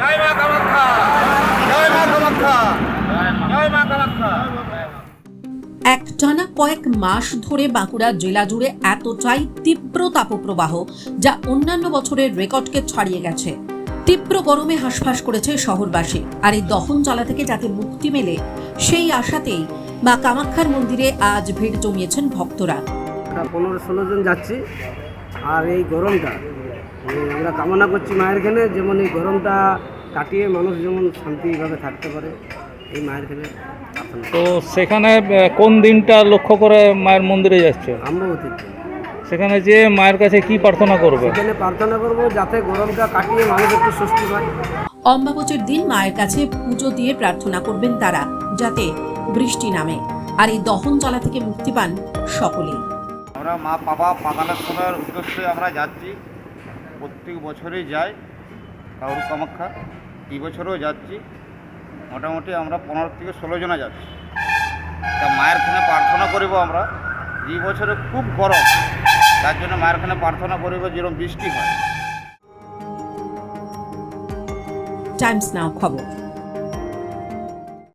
জয় মা কামাখ্যা, জয় মা কামাখ্যা, জয় মা কামাখ্যা। একটানা কয়েক মাস ধরে বাঁকুড়া জেলা জুড়ে এতটাই তীব্র তাপপ্রবাহ যা অন্যান্য বছরের রেকর্ডকে ছাড়িয়ে গেছে। তীব্র গরমে হাঁসফাঁস করেছে শহরবাসী, আর এই দহন জ্বালা থেকে যাতে মুক্তি মেলে সেই আশাতেই মা কামাখ্যার মন্দিরে আজ ভিড় জমিয়েছেন ভক্তরা। 15-16 জন যাচ্ছি। আর এই গরমটা আমরা কামনা করছি মায়ের এখানে যেমন এই গরমটা কাটিয়ে মানুষ যেমন শান্তিভাবে থাকতে পারে, এই মায়ের এখানে প্রার্থনা। তো সেখানে কোন দিনটা লক্ষ্য করে মায়ের মন্দিরে যাচ্ছে? আম্বাবতীর দিন। সেখানে যে মায়ের কাছে কি প্রার্থনা করবে? সেখানে প্রার্থনা করব যাতে গরমটা কাটিয়ে মানুষ একটু স্বস্তি পায়। অম্বাবচীর দিন মায়ের কাছে পুজো দিয়ে প্রার্থনা করবেন তারা, যাতে বৃষ্টি নামে আর এই দহন জ্বালা থেকে মুক্তি পান সকলেই। আমরা মা বাবা পাতালেশ্বরের উদ্দেশ্যে আমরা যাচ্ছি, প্রত্যেক বছরই যাই কাউরু কামাখ্যা। এই বছরও যাচ্ছি, মোটামুটি আমরা 15 থেকে 16 জনা যাচ্ছি। তা মায়ের খানে প্রার্থনা করিব আমরা, এই বছরে খুব গরম, তার জন্য মায়ের খানে প্রার্থনা করিব যেরকম বৃষ্টি হয়। টাইমস নাও খবর।